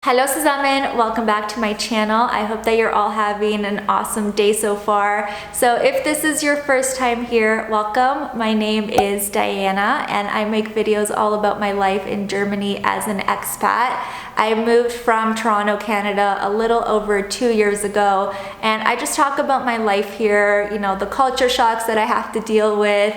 Hello zusammen, welcome back to my channel. I hope that you're all having an awesome day so far. So if this is your first time here, welcome. My name is Diana and I make videos all about my life in Germany as an expat. I moved from Toronto, Canada a little over 2 years ago, and I just talk about my life here, you know, the culture shocks that I have to deal with,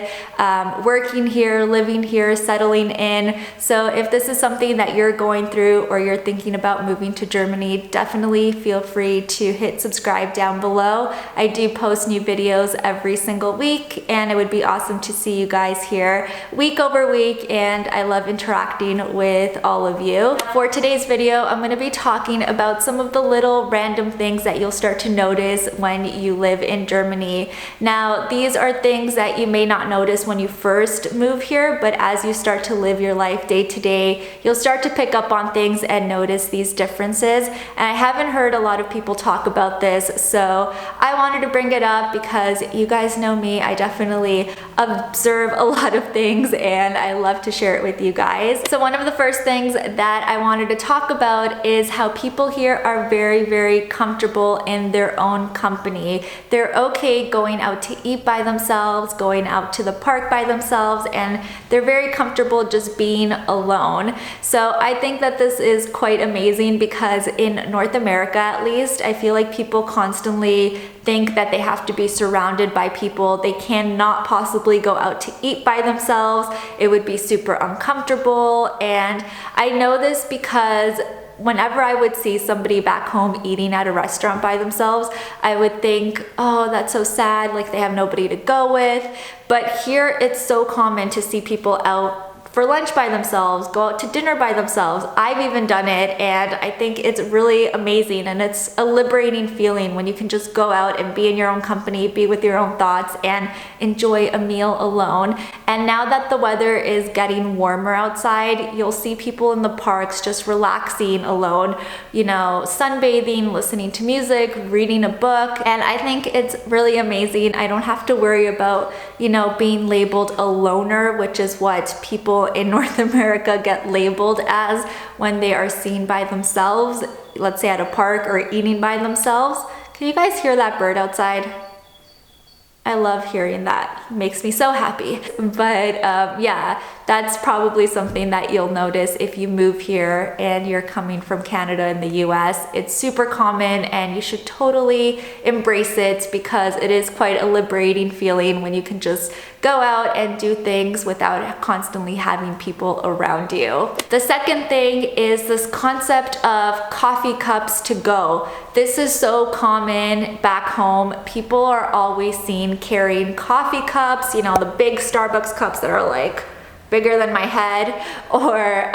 working here, living here, settling in. So if this is something that you're going through or you're thinking about moving to Germany, definitely feel free to hit subscribe down below. I do post new videos every single week, and it would be awesome to see you guys here week over week, and I love interacting with all of you. For today's video, I'm going to be talking about some of the little random things that you'll start to notice when you live in Germany. Now, these are things that you may not notice when you first move here, but as you start to live your life day to day, you'll start to pick up on things and notice these differences. And I haven't heard a lot of people talk about this, so I wanted to bring it up because you guys know me. I definitely observe a lot of things and I love to share it with you guys. So one of the first things that I wanted to talk about is how people here are very, very comfortable in their own company. They're okay going out to eat by themselves, going out to the park by themselves, and they're very comfortable just being alone. So I think that this is quite amazing because in North America, at least, I feel like people constantly think that they have to be surrounded by people. They cannot possibly go out to eat by themselves. It would be super uncomfortable. And I know this because whenever I would see somebody back home eating at a restaurant by themselves, I would think, oh, that's so sad, like they have nobody to go with. But here it's so common to see people out for lunch by themselves, go out to dinner by themselves. I've even done it, and I think it's really amazing, and it's a liberating feeling when you can just go out and be in your own company, be with your own thoughts, and enjoy a meal alone. And now that the weather is getting warmer outside, you'll see people in the parks just relaxing alone, you know, sunbathing, listening to music, reading a book, and I think it's really amazing. I don't have to worry about, you know, being labeled a loner, which is what people in North America get labeled as when they are seen by themselves, let's say at a park or eating by themselves. Can you guys hear that bird outside? I love hearing that. It makes me so happy. But yeah, that's probably something that you'll notice if you move here and you're coming from Canada and the US. It's super common and you should totally embrace it because it is quite a liberating feeling when you can just go out and do things without constantly having people around you. The second thing is this concept of coffee cups to go. This is so common back home. People are always seen carrying coffee cups, you know, the big Starbucks cups that are like bigger than my head, or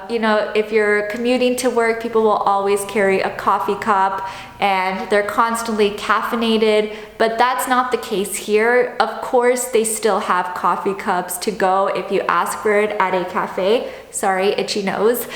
you know, if you're commuting to work, people will always carry a coffee cup and they're constantly caffeinated, but that's not the case here. Of course, they still have coffee cups to go if you ask for it at a cafe. Sorry, itchy nose.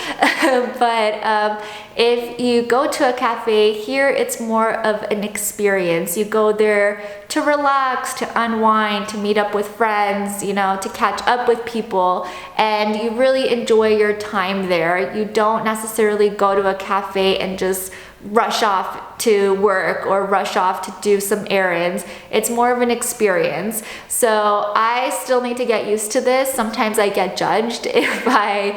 But if you go to a cafe here, it's more of an experience. You go there to relax, to unwind, to meet up with friends, you know, to catch up with people, and you really enjoy your time there. You don't necessarily go to a cafe and just rush off to work or rush off to do some errands. It's more of an experience. So I still need to get used to this. Sometimes I get judged if I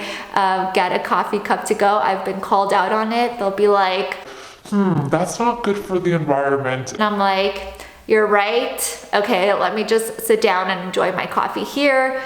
get a coffee cup to go. I've been called out on it. They'll be like, that's not good for the environment. And I'm like, you're right. Okay, let me just sit down and enjoy my coffee here.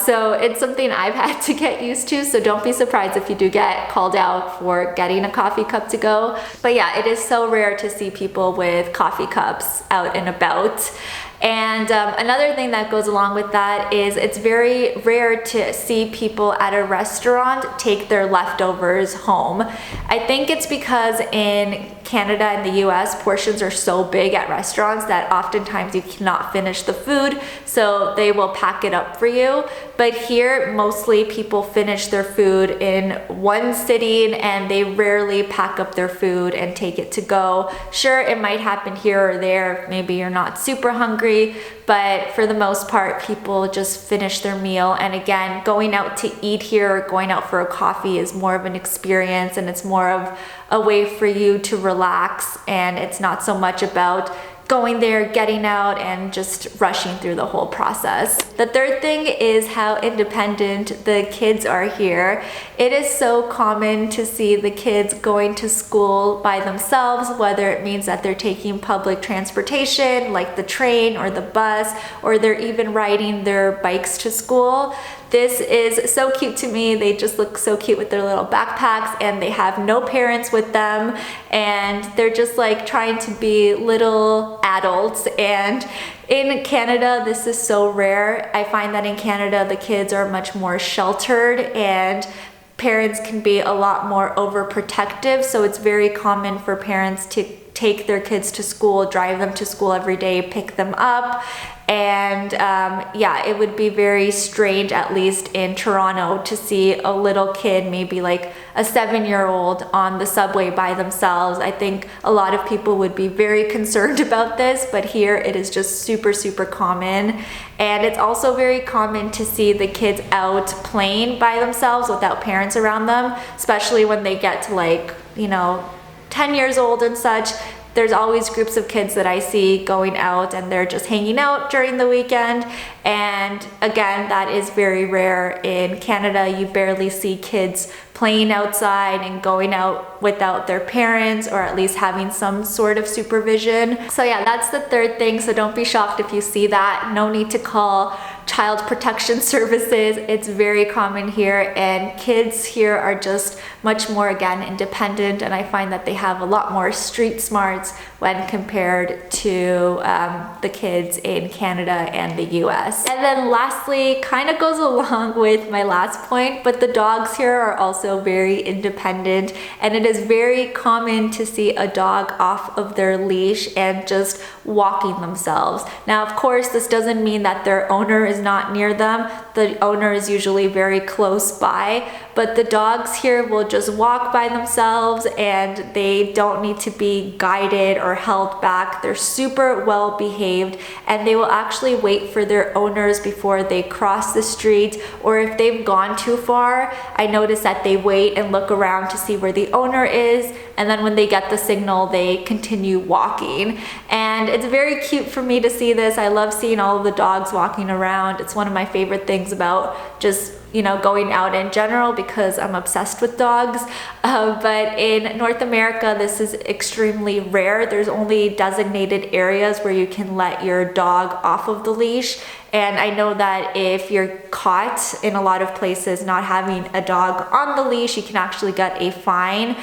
So it's something I've had to get used to, so don't be surprised if you do get called out for getting a coffee cup to go. But yeah, it is so rare to see people with coffee cups out and about. And another thing that goes along with that is it's very rare to see people at a restaurant take their leftovers home. I think it's because in Canada and the US, portions are so big at restaurants that oftentimes you cannot finish the food, so they will pack it up for you. But here, mostly people finish their food in one sitting and they rarely pack up their food and take it to go. Sure, it might happen here or there, maybe you're not super hungry, but for the most part, people just finish their meal. And again, going out to eat here or going out for a coffee is more of an experience, and it's more of a way for you to relax, and it's not so much about going there, getting out, and just rushing through the whole process. The third thing is how independent the kids are here. It is so common to see the kids going to school by themselves, whether it means that they're taking public transportation like the train or the bus, or they're even riding their bikes to school. This is so cute to me. They just look so cute with their little backpacks, and they have no parents with them, and they're just like trying to be little adults. And in Canada, this is so rare. I find that in Canada, the kids are much more sheltered and parents can be a lot more overprotective. So it's very common for parents to take their kids to school, drive them to school every day, pick them up. And yeah, it would be very strange, at least in Toronto, to see a little kid, maybe like a 7-year-old, on the subway by themselves. I think a lot of people would be very concerned about this, but here it is just super, super common. And it's also very common to see the kids out playing by themselves without parents around them, especially when they get to like, 10 years old and such. There's always groups of kids that I see going out and they're just hanging out during the weekend. And again, that is very rare in Canada. You barely see kids playing outside and going out without their parents, or at least having some sort of supervision. So yeah, that's the third thing. So don't be shocked if you see that. No need to call child protection services. It's very common here, and kids here are just much more, again, independent, and I find that they have a lot more street smarts when compared to the kids in Canada and the US. And then lastly, kind of goes along with my last point, but the dogs here are also very independent, and it is very common to see a dog off of their leash and just walking themselves. Now, of course, this doesn't mean that their owner is not near them. The owner is usually very close by, but the dogs here will just walk by themselves, and they don't need to be guided or held back. They're super well behaved, and they will actually wait for their owners before they cross the street, or if they've gone too far, I notice that they wait and look around to see where the owner is, and then when they get the signal, they continue walking. And it's very cute for me to see this. I love seeing all of the dogs walking around. It's one of my favorite things about just going out in general, because I'm obsessed with dogs. But in North America, this is extremely rare. There's only designated areas where you can let your dog off of the leash. And I know that if you're caught in a lot of places not having a dog on the leash, you can actually get a fine.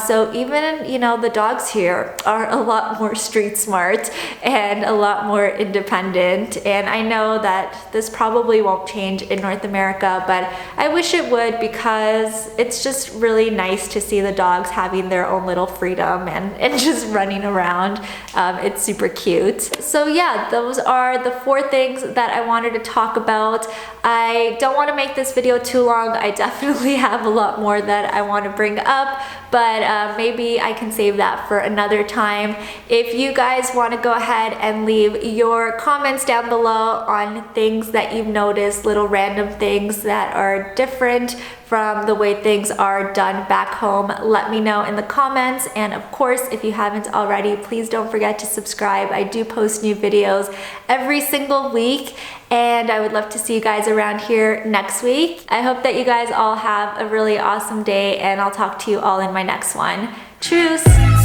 So even, the dogs here are a lot more street smart and a lot more independent. And I know that this probably won't change in North America, but I wish it would, because it's just really nice to see the dogs having their own little freedom and just running around. It's super cute. So yeah, those are the 4 things that I wanted to talk about. I don't want to make this video too long. I definitely have a lot more that I want to bring up, but maybe I can save that for another time. If you guys want to go ahead and leave your comments down below on things that you've noticed, little random things that are different from the way things are done back home, let me know in the comments. And of course, if you haven't already, please don't forget to subscribe. I do post new videos every single week, and I would love to see you guys around here next week. I hope that you guys all have a really awesome day, and I'll talk to you all in my next one. Tschüss!